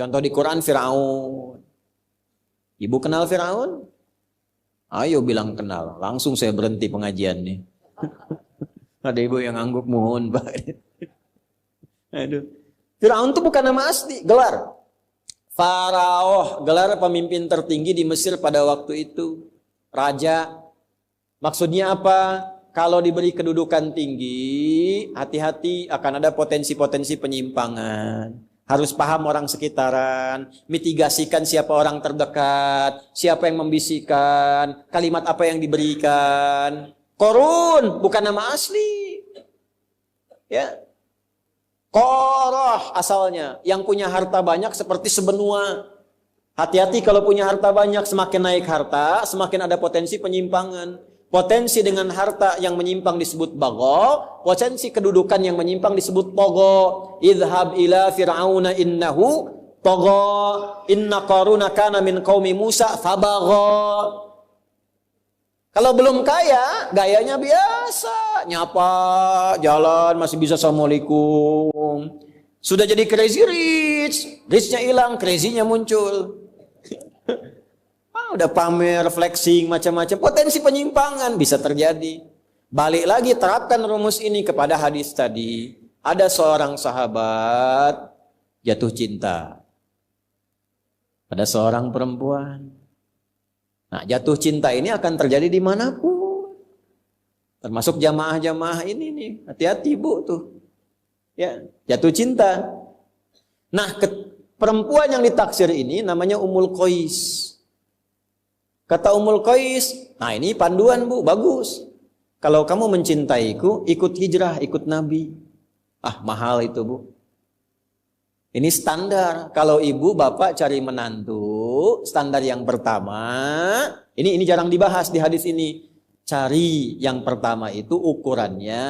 Contoh di Quran Firaun. Ibu kenal Firaun? Ayo bilang kenal. Langsung saya berhenti pengajian nih. Ada ibu yang angguk, mohon Pak. Aduh. Firaun itu bukan nama asli, gelar. Faraoh, gelar pemimpin tertinggi di Mesir pada waktu itu. Raja. Maksudnya apa? Kalau diberi kedudukan tinggi, hati-hati akan ada potensi-potensi penyimpangan. Harus paham orang sekitaran, mitigasikan siapa orang terdekat, siapa yang membisikkan, kalimat apa yang diberikan. Korun bukan nama asli. Ya. Koroh asalnya, yang punya harta banyak seperti sebenua. Hati-hati kalau punya harta banyak, semakin naik harta, semakin ada potensi penyimpangan. Potensi dengan harta yang menyimpang disebut bago, potensi kedudukan yang menyimpang disebut togo. Idhab ila fir'auna innahu togo, inna qaruna kana min qaumi Musa fabago. Kalau belum kaya, gayanya biasa, nyapa, jalan masih bisa assalamualaikum. Sudah jadi crazy rich, richnya hilang, crazy-nya muncul. Udah pamer, flexing, macam-macam. Potensi penyimpangan bisa terjadi. Balik lagi, terapkan rumus ini kepada hadis tadi. Ada seorang sahabat jatuh cinta. Ada seorang perempuan. Nah, jatuh cinta ini akan terjadi dimanapun. Termasuk jamaah-jamaah ini nih. Hati-hati bu tuh. Ya, jatuh cinta. Nah, perempuan yang ditaksir ini namanya Ummul Qais. Kata Ummul Qais, nah ini panduan bu, bagus. Kalau kamu mencintaiku, ikut hijrah, ikut Nabi. Ah, mahal itu bu. Ini standar. Kalau ibu, bapak cari menantu, standar yang pertama, ini jarang dibahas di hadis ini. Cari yang pertama itu ukurannya,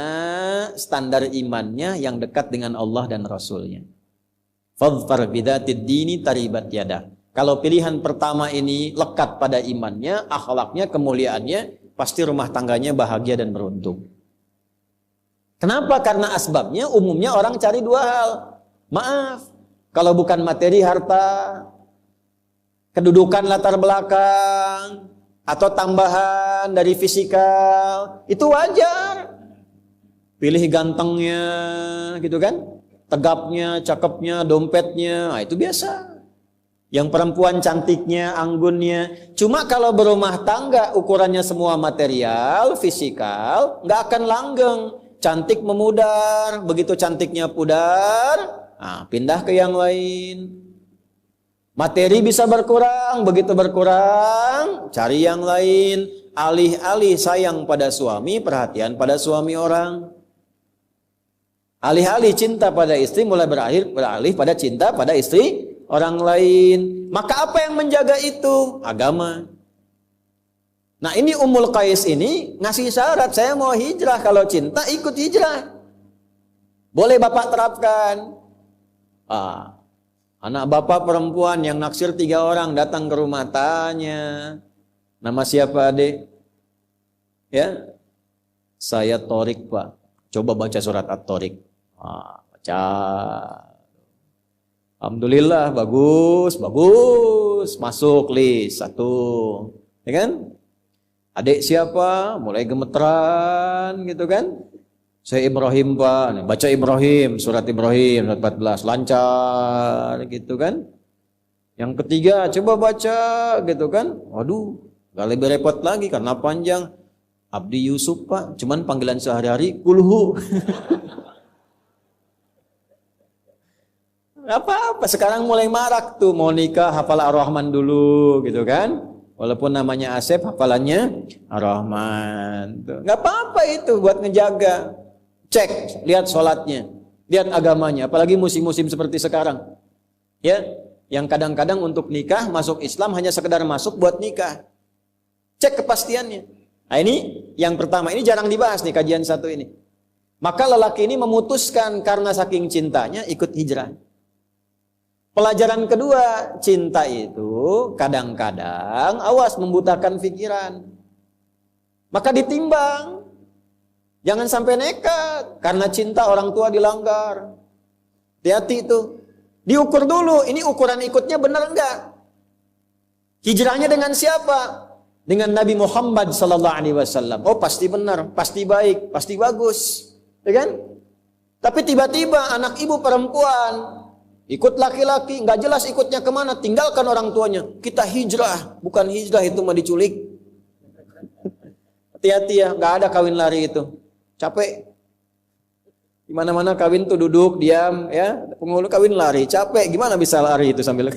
standar imannya yang dekat dengan Allah dan Rasulnya. Fadfar bidatid dini taribat yadah. Kalau pilihan pertama ini lekat pada imannya, akhlaknya, kemuliaannya, pasti rumah tangganya bahagia dan beruntung. Kenapa? Karena asbabnya umumnya orang cari dua hal. Maaf, kalau bukan materi, harta, kedudukan latar belakang, atau tambahan dari fisikal, itu wajar. Pilih gantengnya, gitu kan? Tegapnya, cakepnya, dompetnya, nah itu biasa. Yang perempuan cantiknya, anggunnya. Cuma kalau berumah tangga ukurannya semua material, fisikal, nggak akan langgeng. Cantik memudar, begitu cantiknya pudar, nah, pindah ke yang lain. Materi bisa berkurang, begitu berkurang, cari yang lain. Alih-alih sayang pada suami, perhatian pada suami orang. Alih-alih cinta pada istri, mulai beralih pada cinta pada istri orang lain. Maka apa yang menjaga itu? Agama. Nah ini Ummul Qais ini ngasih syarat, saya mau hijrah, kalau cinta ikut hijrah. Boleh bapak terapkan. Anak bapak perempuan yang naksir 3 orang datang ke rumah, tanya, nama siapa adik? Ya, saya Torik pak. Coba baca surat At-Torik. Baca. Alhamdulillah, bagus, masuk list 1, ya kan? Adik siapa? Mulai gemeteran, gitu kan? Saya Ibrahim pak, baca Ibrahim, surat Ibrahim, surat 14, lancar, gitu kan? Yang ketiga, coba baca, gitu kan? Waduh, gak lebih repot lagi karena panjang. Abdi Yusuf pak, cuman panggilan sehari-hari, kulhu. Apa-apa, sekarang mulai marak tuh, mau nikah hafal Ar-Rahman dulu, gitu kan? Walaupun namanya Asep, hafalannya Ar-Rahman. Gak apa-apa itu buat ngejaga. Cek, lihat sholatnya, lihat agamanya. Apalagi musim-musim seperti sekarang. Ya, yang kadang-kadang untuk nikah, masuk Islam hanya sekedar masuk buat nikah. Cek kepastiannya. Nah ini, yang pertama, ini jarang dibahas nih kajian 1 ini. Maka lelaki ini memutuskan karena saking cintanya ikut hijrah. Pelajaran kedua, cinta itu kadang-kadang awas membutakan pikiran. Maka ditimbang. Jangan sampai nekat karena cinta orang tua dilanggar. Hati-hati itu. Diukur dulu, ini ukuran ikutnya benar enggak? Hijrahnya dengan siapa? Dengan Nabi Muhammad sallallahu alaihi wasallam. Oh, pasti benar, pasti baik, pasti bagus. Ya kan? Tapi tiba-tiba anak ibu perempuan ikut laki-laki, nggak jelas ikutnya kemana, tinggalkan orang tuanya. Kita hijrah, bukan hijrah itu mah diculik. Hati-hati ya, nggak ada kawin lari itu. Capek. Di mana-mana kawin tuh duduk, diam, ya. Penghulu kawin lari, capek. Gimana bisa lari itu sambil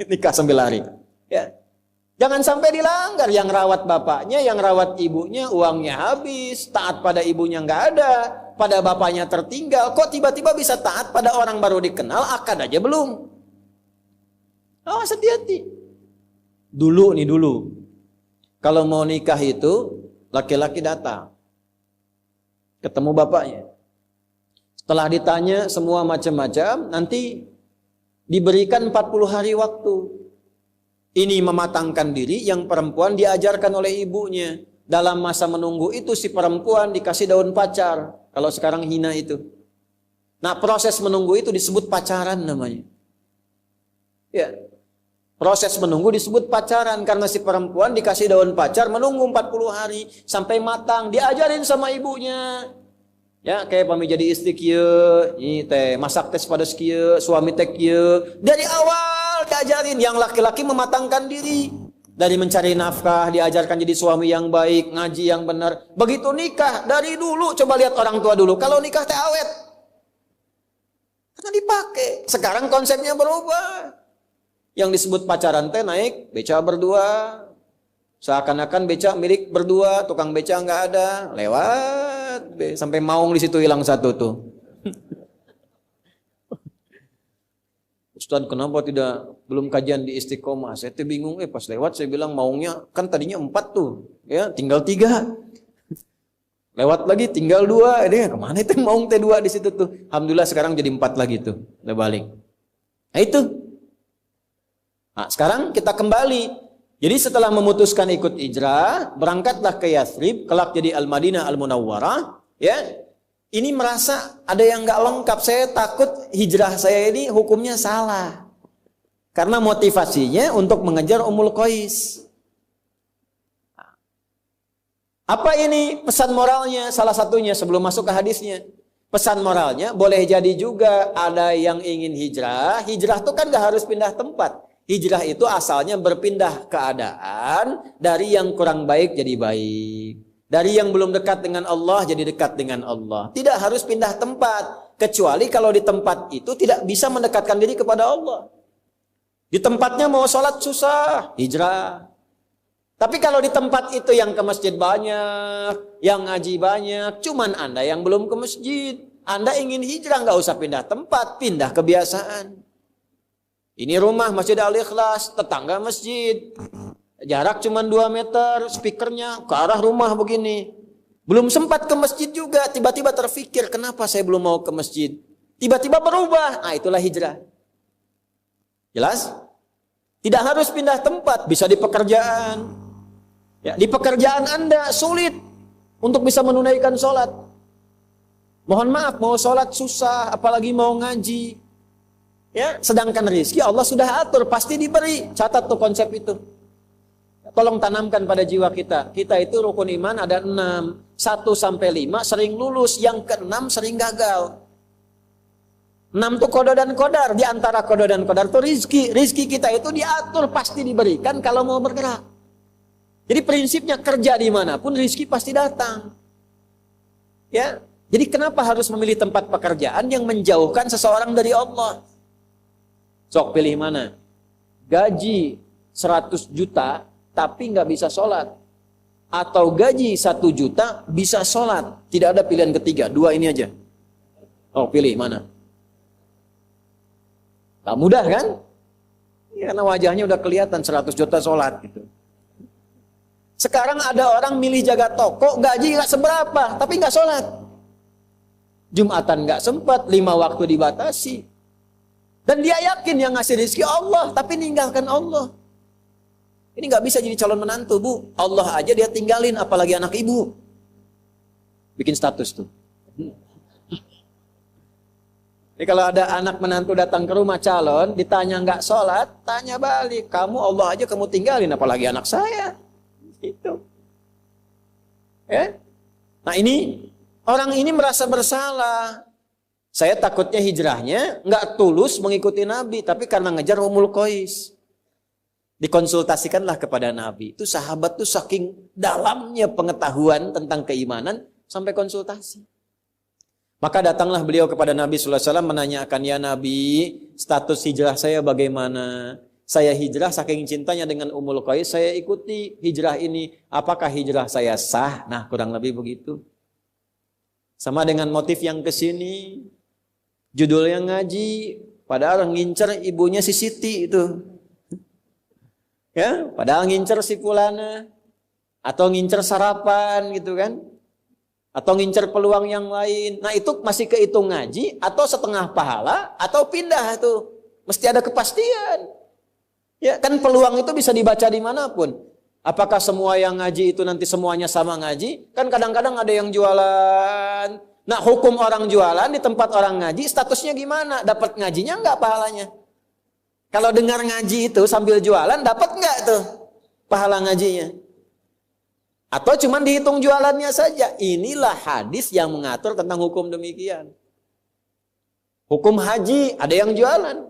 nikah sambil lari? Ya. Jangan sampai dilanggar. Yang rawat bapaknya, yang rawat ibunya, uangnya habis. Taat pada ibunya nggak ada, pada bapaknya tertinggal. Kok tiba-tiba bisa taat pada orang baru dikenal, akad aja belum? Oh, hati-hati. Dulu. Kalau mau nikah itu, laki-laki datang. Ketemu bapaknya. Setelah ditanya semua macam-macam, nanti diberikan 40 hari waktu. Ini mematangkan diri, yang perempuan diajarkan oleh ibunya. Dalam masa menunggu itu si perempuan dikasih daun pacar. Kalau sekarang hina itu. Nah, proses menunggu itu disebut pacaran namanya. Ya. Proses menunggu disebut pacaran karena si perempuan dikasih daun pacar menunggu 40 hari sampai matang, diajarin sama ibunya. Ya, kayak pami jadi istri kieu, ini teh masak tes pada kieu, suami teh kieu. Dari awal diajarin, yang laki-laki mematangkan diri. Dari mencari nafkah, diajarkan jadi suami yang baik, ngaji yang benar. Begitu nikah, dari dulu coba lihat orang tua dulu. Kalau nikah teh awet. Karena dipakai. Sekarang konsepnya berubah. Yang disebut pacaran teh naik beca berdua. Seakan-akan beca milik berdua, tukang beca nggak ada, lewat sampai maung di situ hilang satu tuh. Ustaz, kenapa belum kajian di Istiqomah? Saya tuh bingung, pas lewat saya bilang maungnya kan tadinya 4 tuh, ya tinggal 3. Lewat lagi tinggal 2, kemana itu maung T2 di situ tuh? Alhamdulillah sekarang jadi 4 lagi tuh, udah balik. Nah itu. Nah, sekarang kita kembali. Jadi setelah memutuskan ikut hijrah, berangkatlah ke Yathrib, kelak jadi Al-Madinah Al-Munawwarah, ya. Ini merasa ada yang nggak lengkap, saya takut hijrah saya ini hukumnya salah. Karena motivasinya untuk mengejar Ummul Qais. Apa ini pesan moralnya? Salah satunya sebelum masuk ke hadisnya. Pesan moralnya boleh jadi juga ada yang ingin hijrah. Hijrah itu kan nggak harus pindah tempat. Hijrah itu asalnya berpindah keadaan dari yang kurang baik jadi baik. Dari yang belum dekat dengan Allah jadi dekat dengan Allah. Tidak harus pindah tempat. Kecuali kalau di tempat itu tidak bisa mendekatkan diri kepada Allah. Di tempatnya mau sholat susah, hijrah. Tapi kalau di tempat itu yang ke masjid banyak, yang ngaji banyak, cuman Anda yang belum ke masjid. Anda ingin hijrah, nggak usah pindah tempat, pindah kebiasaan. Ini rumah Masjid Al-Ikhlas, tetangga masjid. Jarak cuma 2 meter, speakernya ke arah rumah begini. Belum sempat ke masjid juga, tiba-tiba terfikir, kenapa saya belum mau ke masjid? Tiba-tiba berubah, nah itulah hijrah. Jelas? Tidak harus pindah tempat, bisa di pekerjaan. Ya, di pekerjaan Anda sulit untuk bisa menunaikan sholat. Mohon maaf, mau sholat susah, apalagi mau ngaji. Ya, sedangkan rezeki Allah sudah atur, pasti diberi. Catat tuh konsep itu. Tolong tanamkan pada jiwa kita. Kita itu rukun iman ada 6. 1 sampai 5 sering lulus, yang ke-6 sering gagal. 6 tuh kodo dan kodar. Di antara kodo dan kodar tuh rizki. Rizki kita itu diatur, pasti diberikan kalau mau bergerak. Jadi prinsipnya kerja dimanapun rizki pasti datang. Ya, jadi kenapa harus memilih tempat pekerjaan yang menjauhkan seseorang dari Allah? Sok pilih mana? Gaji 100 juta tapi nggak bisa sholat. Atau gaji 1 juta bisa sholat. Tidak ada pilihan ketiga, 2 ini aja. Oh, pilih mana? Tak mudah kan? Ya, karena wajahnya udah kelihatan 100 juta sholat gitu. Sekarang ada orang milih jaga toko, gaji nggak seberapa, tapi nggak sholat. Jumatan nggak sempat, 5 waktu dibatasi. Dan dia yakin yang ngasih rezeki Allah, tapi ninggalkan Allah. Ini nggak bisa jadi calon menantu, Bu. Allah aja dia tinggalin, apalagi anak ibu. Bikin status tuh. Jadi kalau ada anak menantu datang ke rumah calon, ditanya nggak sholat, tanya balik. Kamu Allah aja kamu tinggalin, apalagi anak saya. Itu. Ya? Nah ini, orang ini merasa bersalah. Saya takutnya hijrahnya nggak tulus mengikuti Nabi, tapi karena ngejar Ummul Qais. Dikonsultasikanlah kepada Nabi. Itu sahabat tuh saking dalamnya pengetahuan tentang keimanan, sampai konsultasi. Maka datanglah beliau kepada Nabi sallallahu alaihi wasallam menanyakan, "Ya Nabi, status hijrah saya bagaimana? Saya hijrah saking cintanya dengan Ummul Qais, saya ikuti hijrah ini. Apakah hijrah saya sah?" Nah, kurang lebih begitu. Sama dengan motif yang kesini, judulnya ngaji, padahal ngincer ibunya si Siti itu. Ya, padahal ngincer si fulana, atau ngincer sarapan gitu kan. Atau ngincer peluang yang lain. Nah itu masih kehitung ngaji, atau setengah pahala, atau pindah tuh. Mesti ada kepastian. Ya kan peluang itu bisa dibaca dimanapun. Apakah semua yang ngaji itu nanti semuanya sama ngaji? Kan kadang-kadang ada yang jualan. Nah hukum orang jualan di tempat orang ngaji, statusnya gimana? Dapat ngajinya enggak pahalanya? Kalau dengar ngaji itu sambil jualan, dapat enggak tuh pahala ngajinya? Atau cuma dihitung jualannya saja. Inilah hadis yang mengatur tentang hukum demikian. Hukum haji, ada yang jualan.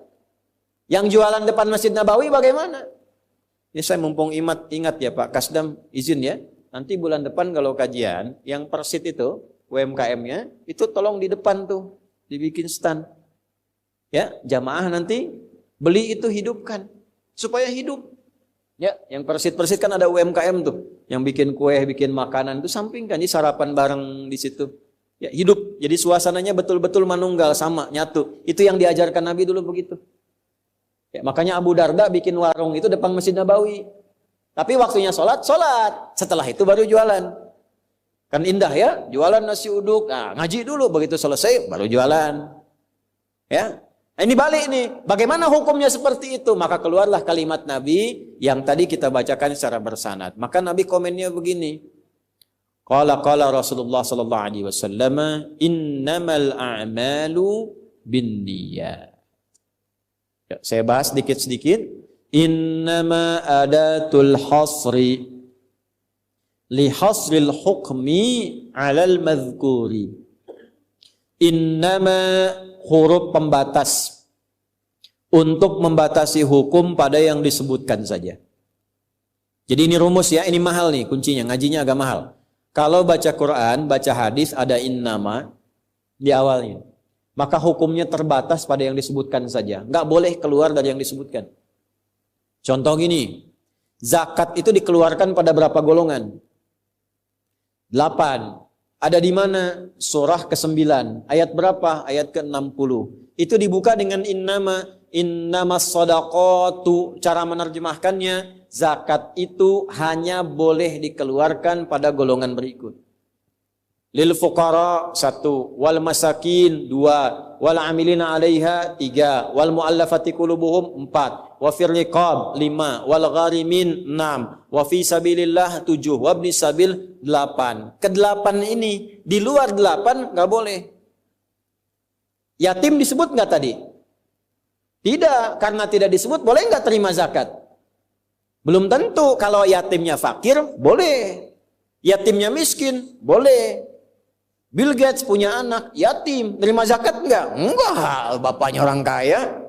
Yang jualan depan Masjid Nabawi bagaimana? Ini saya mumpung ingat ya Pak Kasdam, izin ya. Nanti bulan depan kalau kajian, yang persit itu, UMKM-nya, itu tolong di depan tuh, dibikin stand. Ya, jamaah nanti beli itu hidupkan. Supaya hidup. Ya, yang persit-persit kan ada UMKM tuh, yang bikin kue, bikin makanan itu sampingkan, jadi sarapan bareng di situ. Ya, hidup. Jadi suasananya betul-betul manunggal sama, nyatu. Itu yang diajarkan Nabi dulu begitu. Ya, makanya Abu Darda bikin warung itu depan Masjid Nabawi. Tapi waktunya sholat. Setelah itu baru jualan. Kan indah ya, jualan nasi uduk. Nah, ngaji dulu, begitu selesai baru jualan. Ya. Ini balik nih, bagaimana hukumnya seperti itu? Maka keluarlah kalimat Nabi yang tadi kita bacakan secara bersanad. Maka Nabi komennya begini. Qala Rasulullah sallallahu alaihi wasallam, "Innamal a'malu binniyat." Ya, saya bahas sedikit-sedikit. Innama adatul hasri li hasril hukmi 'alal madhkuri. Innama huruf pembatas untuk membatasi hukum pada yang disebutkan saja. Jadi ini rumus ya, ini mahal nih kuncinya, ngajinya agak mahal. Kalau baca Quran, baca hadis ada innama di awalnya. Maka hukumnya terbatas pada yang disebutkan saja. Nggak boleh keluar dari yang disebutkan. Contoh gini, zakat itu dikeluarkan pada berapa golongan? 8. Ada di mana? Surah ke-9. Ayat berapa? Ayat ke-60. Itu dibuka dengan innamas shadaqatu. Cara menerjemahkannya, zakat itu hanya boleh dikeluarkan pada golongan berikut. Lil fuqara 1, wal masakin 2, wal amilina 'alaiha 3, wal muallafati qulubuhum 4, wa fir riqab 5, wal gharimin 6, wa fi sabilillah 7, wa ibnis sabil 8. Ke-8 ini, di luar 8 enggak boleh. Yatim disebut enggak tadi? Tidak, karena tidak disebut boleh enggak terima zakat? Belum tentu. Kalau yatimnya fakir, boleh. Yatimnya miskin, boleh. Bill Gates punya anak yatim, terima zakat enggak? Enggak, bapaknya orang kaya.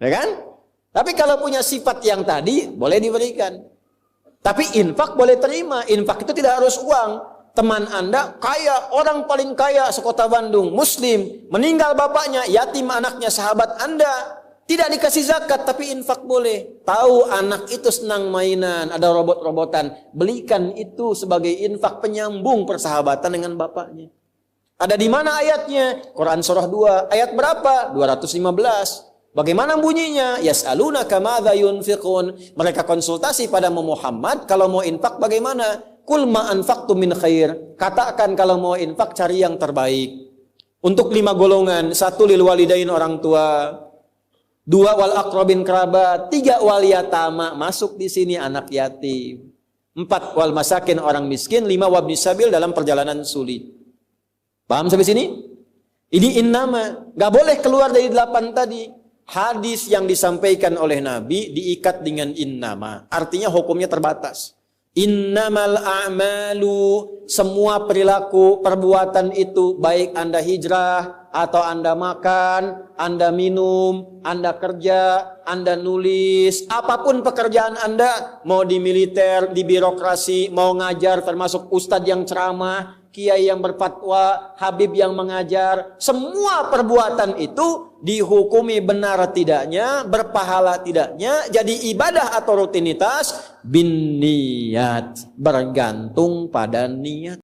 Ya kan? Tapi kalau punya sifat yang tadi, boleh diberikan. Tapi infak boleh terima. Infak itu tidak harus uang. Teman Anda kaya, orang paling kaya sekota Bandung, muslim, meninggal bapaknya, yatim anaknya, sahabat Anda, tidak dikasih zakat, tapi infak boleh. Tahu anak itu senang mainan, ada robot-robotan, belikan itu sebagai infak penyambung persahabatan dengan bapaknya. Ada di mana ayatnya? Quran surah 2, ayat berapa? 215. Bagaimana bunyinya? Yas'alunaka madza yunfiqun. Mereka konsultasi pada Muhammad, kalau mau infak bagaimana? Qul ma anfaqtum min khair. Katakan kalau mau infak cari yang terbaik. Untuk 5 golongan, 1 lil walidain orang tua, 2 wal aqrabin kerabat, 3 wal yatama, masuk di sini anak yatim. 4 wal masakin orang miskin, 5 wabnis sabil dalam perjalanan sulit. Paham sampai sini? Ini innama, nggak boleh keluar dari 8 tadi. Hadis yang disampaikan oleh Nabi diikat dengan innama, artinya hukumnya terbatas. Innamal a'malu, semua perilaku, perbuatan itu, baik Anda hijrah, atau Anda makan, Anda minum, Anda kerja, Anda nulis, apapun pekerjaan Anda, mau di militer, di birokrasi, mau ngajar, termasuk ustadz yang ceramah, kiai yang berfatwa, habib yang mengajar, semua perbuatan itu dihukumi benar tidaknya, berpahala tidaknya, jadi ibadah atau rutinitas bin niat, bergantung pada niat.